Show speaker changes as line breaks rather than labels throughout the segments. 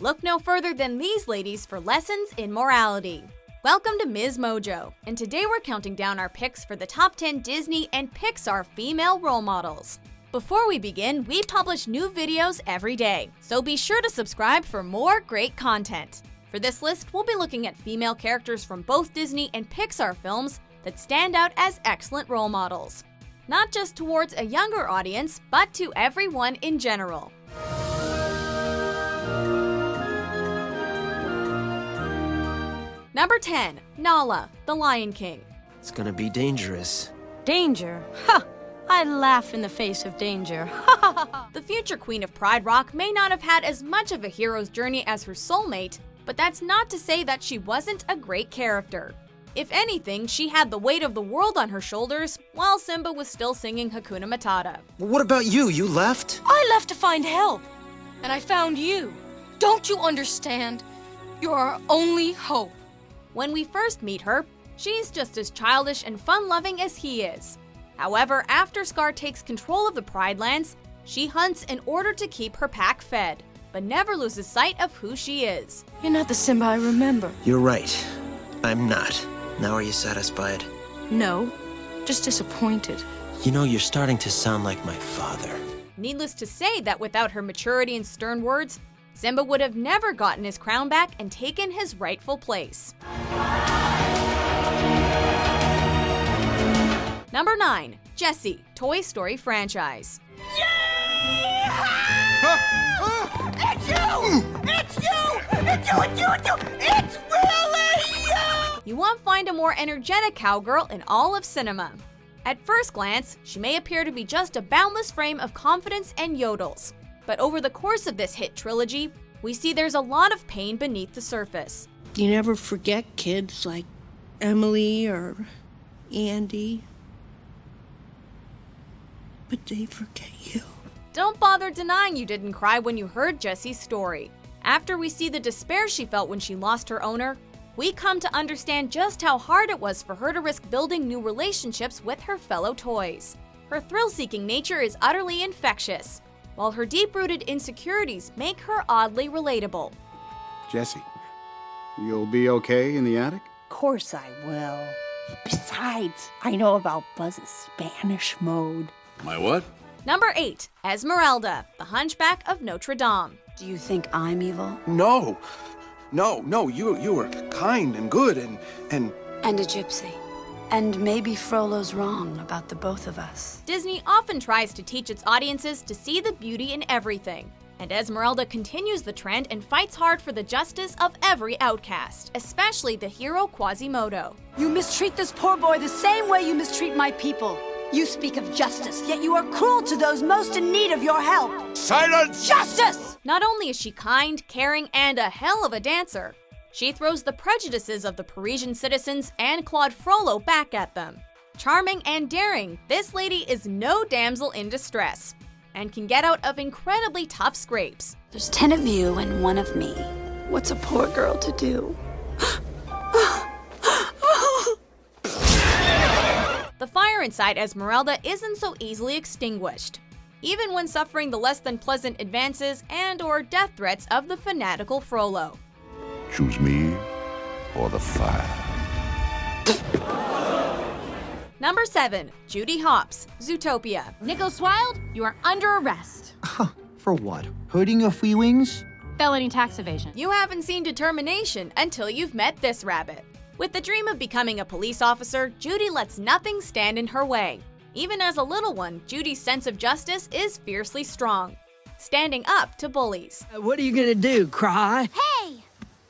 Look no further than these ladies for lessons in morality. Welcome to Ms. Mojo, and today we're counting down our picks for the top 10 Disney and Pixar female role models. Before we begin, we publish new videos every day, so be sure to subscribe for more great content. For this list, we'll be looking at female characters from both Disney and Pixar films that stand out as excellent role models. Not just towards a younger audience, but to everyone in general. Number 10. Nala, The Lion King.
It's gonna be dangerous.
Danger? Ha! I laugh in the face of danger.
The future queen of Pride Rock may not have had as much of a hero's journey as her soulmate, but that's not to say that she wasn't a great character. If anything, she had the weight of the world on her shoulders while Simba was still singing Hakuna Matata.
What about you? You left?
I left to find help, and I found you. Don't you understand? You're our only hope.
When we first meet her, she's just as childish and fun-loving as he is. However, after Scar takes control of the Pride Lands, she hunts in order to keep her pack fed, but never loses sight of who she is.
You're not the Simba I remember.
You're right. I'm not. Now are you satisfied?
No, just disappointed.
You know, you're starting to sound like my father.
Needless to say that without her maturity and stern words, Simba would have never gotten his crown back and taken his rightful place. Number 9. Jessie, Toy Story franchise.
It's you! It's you! It's you! It's really you!
You won't find a more energetic cowgirl in all of cinema. At first glance, she may appear to be just a boundless frame of confidence and yodels. But over the course of this hit trilogy, we see there's a lot of pain beneath the surface.
You never forget kids like Emily or Andy, but they forget you.
Don't bother denying you didn't cry when you heard Jessie's story. After we see the despair she felt when she lost her owner, we come to understand just how hard it was for her to risk building new relationships with her fellow toys. Her thrill-seeking nature is utterly infectious, while her deep-rooted insecurities make her oddly relatable.
Jessie, you'll be okay in the attic?
Of course I will. Besides, I know about Buzz's Spanish mode.
My what?
Number 8. Esmeralda, The Hunchback of Notre Dame.
Do you think I'm evil?
No, you were kind and good and...
And a gypsy. And maybe Frollo's wrong about the both of us.
Disney often tries to teach its audiences to see the beauty in everything, and Esmeralda continues the trend and fights hard for the justice of every outcast, especially the hero Quasimodo.
You mistreat this poor boy the same way you mistreat my people. You speak of justice, yet you are cruel to those most in need of your help.
Silence!
Justice!
Not only is she kind, caring, and a hell of a dancer, she throws the prejudices of the Parisian citizens and Claude Frollo back at them. Charming and daring, this lady is no damsel in distress, and can get out of incredibly tough scrapes.
There's 10 of you and 1 of me. What's a poor girl to do?
The fire inside Esmeralda isn't so easily extinguished, even when suffering the less than pleasant advances and/or death threats of the fanatical Frollo.
Choose me or the fire.
Number 7. Judy Hopps, Zootopia.
Nicholas Wilde, you are under arrest.
For what? Hurting your feelings?
Felony tax evasion.
You haven't seen determination until you've met this rabbit. With the dream of becoming a police officer, Judy lets nothing stand in her way. Even as a little one, Judy's sense of justice is fiercely strong, standing up to bullies.
What are you gonna do, cry?
Hey!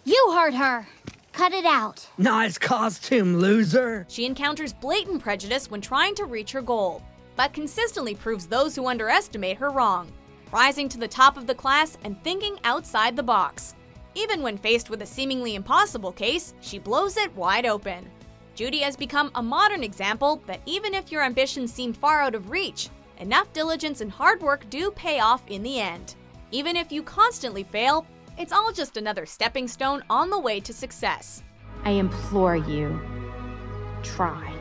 You hurt her. Cut it out.
Nice costume, loser.
She encounters blatant prejudice when trying to reach her goal, but consistently proves those who underestimate her wrong, rising to the top of the class and thinking outside the box. Even when faced with a seemingly impossible case, she blows it wide open. Judy has become a modern example that even if your ambitions seem far out of reach, enough diligence and hard work do pay off in the end. Even if you constantly fail, it's all just another stepping stone on the way to success.
I implore you, try.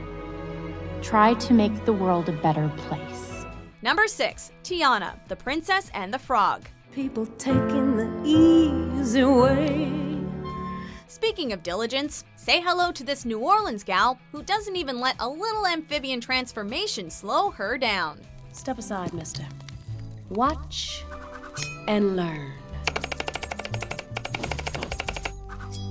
Try to make the world a better place.
Number 6. Tiana, The Princess and the Frog.
People taking the easy easy way.
Speaking of diligence, say hello to this New Orleans gal who doesn't even let a little amphibian transformation slow her down.
Step aside, mister. Watch and learn.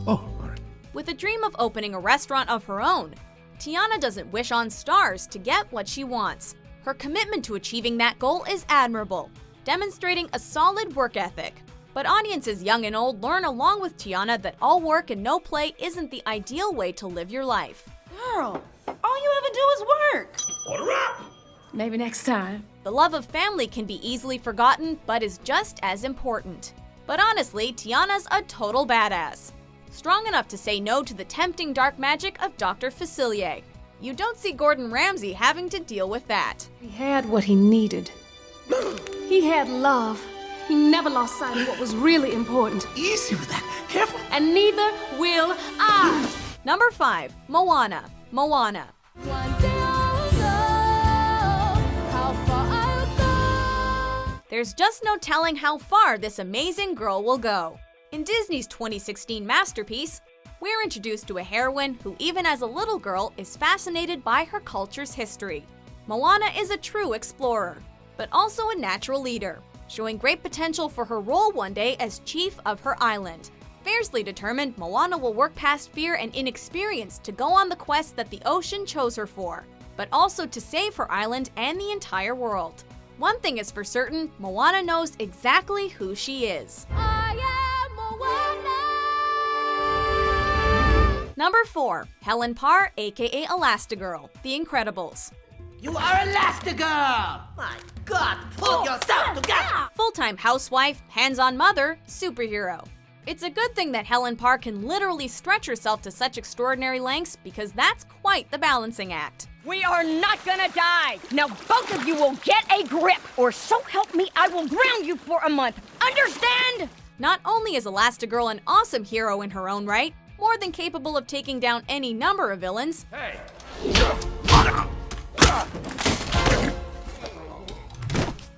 Oh, all right.
With a dream of opening a restaurant of her own, Tiana doesn't wish on stars to get what she wants. Her commitment to achieving that goal is admirable, demonstrating a solid work ethic. But audiences young and old learn along with Tiana that all work and no play isn't the ideal way to live your life.
Girl, all you ever do is work. Order up! Maybe next time.
The love of family can be easily forgotten, but is just as important. But honestly, Tiana's a total badass. Strong enough to say no to the tempting dark magic of Dr. Facilier. You don't see Gordon Ramsay having to deal with that.
He had what he needed. He had love. He never lost sight of what was really important.
Easy with that. Careful.
And neither will I.
Number 5. Moana. Moana. There's just no telling how far this amazing girl will go. In Disney's 2016 masterpiece, we're introduced to a heroine who, even as a little girl, is fascinated by her culture's history. Moana is a true explorer, but also a natural leader, showing great potential for her role one day as chief of her island. Fiercely determined, Moana will work past fear and inexperience to go on the quest that the ocean chose her for, but also to save her island and the entire world. One thing is for certain, Moana knows exactly who she is. Number 4. Helen Parr, aka Elastigirl, The Incredibles.
You are Elastigirl! My God, pull yourself together!
Full-time housewife, hands-on mother, superhero. It's a good thing that Helen Parr can literally stretch herself to such extraordinary lengths because that's quite the balancing act.
We are not gonna die! Now both of you will get a grip, or so help me, I will ground you for a month. Understand?
Not only is Elastigirl an awesome hero in her own right, more than capable of taking down any number of villains,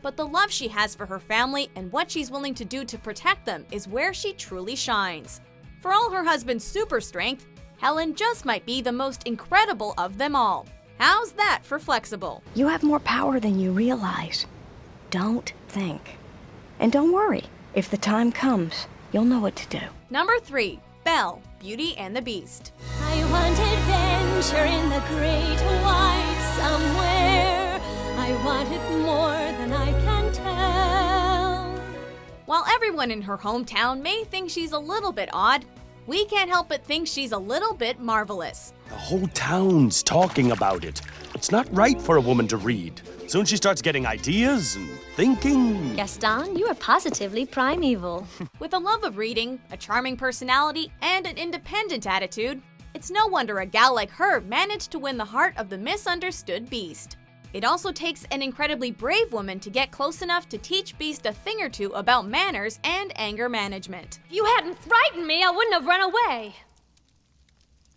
but the love she has for her family and what she's willing to do to protect them is where she truly shines. For all her husband's super strength, Helen just might be the most incredible of them all. How's that for flexible?
You have more power than you realize. Don't think. And don't worry. If the time comes, you'll know what to do.
Number 3. Belle, Beauty and the Beast.
I want adventure in the great white somewhere. I want it more than I can tell.
While everyone in her hometown may think she's a little bit odd, we can't help but think she's a little bit marvelous.
The whole town's talking about it. It's not right for a woman to read. Soon she starts getting ideas and thinking.
Gaston, you are positively primeval.
With a love of reading, a charming personality, and an independent attitude, it's no wonder a gal like her managed to win the heart of the misunderstood Beast. It also takes an incredibly brave woman to get close enough to teach Beast a thing or two about manners and anger management.
If you hadn't frightened me, I wouldn't have run away.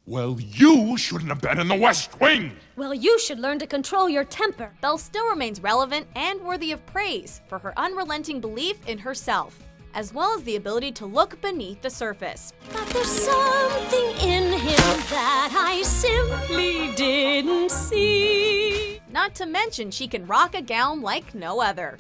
Well, you shouldn't have been in the West Wing!
Well, you should learn to control your temper.
Belle still remains relevant and worthy of praise for her unrelenting belief in herself, as well as the ability to look beneath the surface.
But there's something in him that I simply didn't see.
Not to mention she can rock a gown like no other.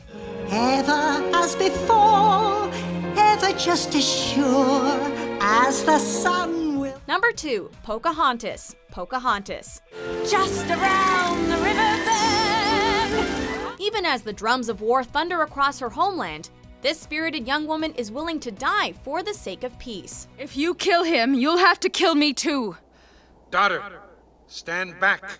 Ever as before, ever just as sure as the sun.
Number 2. Pocahontas. Pocahontas.
Just around the river bend.
Even as the drums of war thunder across her homeland, this spirited young woman is willing to die for the sake of peace.
If you kill him, you'll have to kill me too.
Daughter, stand back.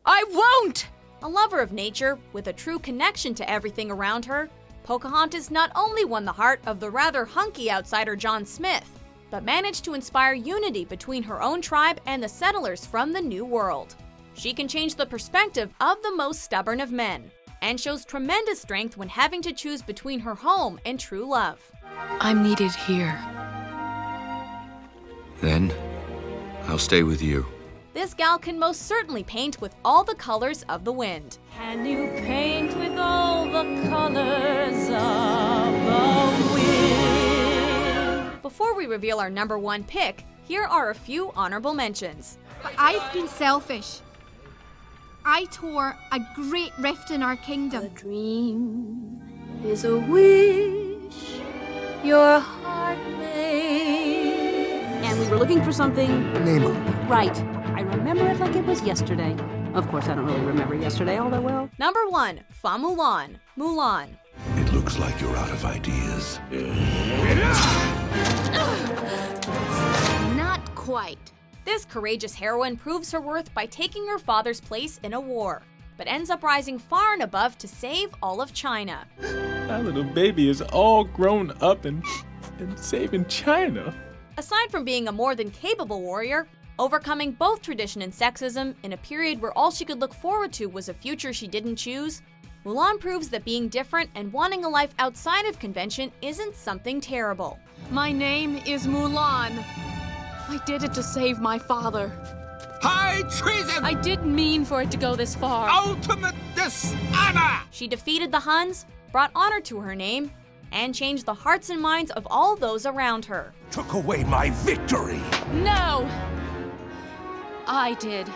I won't!
A lover of nature, with a true connection to everything around her, Pocahontas not only won the heart of the rather hunky outsider John Smith, but managed to inspire unity between her own tribe and the settlers from the New World. She can change the perspective of the most stubborn of men, and shows tremendous strength when having to choose between her home and true love.
I'm needed here.
Then, I'll stay with you.
This gal can most certainly paint with all the colors of the wind.
Can you paint with all the colors of the wind?
Before we reveal our number 1 pick, here are a few honorable mentions.
But I've been selfish. I tore a great rift in our kingdom.
A dream is a wish your heart made.
And we were looking for something...
Nemo.
Right. I remember it like it was yesterday. Of course, I don't really remember yesterday all that well.
Number 1, Fa Mulan, Mulan.
It looks like you're out of ideas.
Not quite.
This courageous heroine proves her worth by taking her father's place in a war, but ends up rising far and above to save all of China.
That little baby is all grown up and saving China.
Aside from being a more than capable warrior, overcoming both tradition and sexism in a period where all she could look forward to was a future she didn't choose, Mulan proves that being different and wanting a life outside of convention isn't something terrible.
My name is Mulan. I did it to save my father.
High treason!
I didn't mean for it to go this far.
Ultimate dishonor!
She defeated the Huns, brought honor to her name, and changed the hearts and minds of all those around her.
Took away my victory!
No! I did.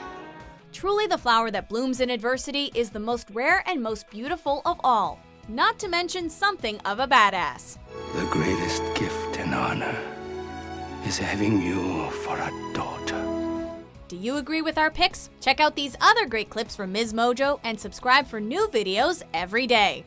Truly, the flower that blooms in adversity is the most rare and most beautiful of all, not to mention something of a badass.
The greatest gift and honor is having you for a daughter.
Do you agree with our picks? Check out these other great clips from Ms. Mojo and subscribe for new videos every day.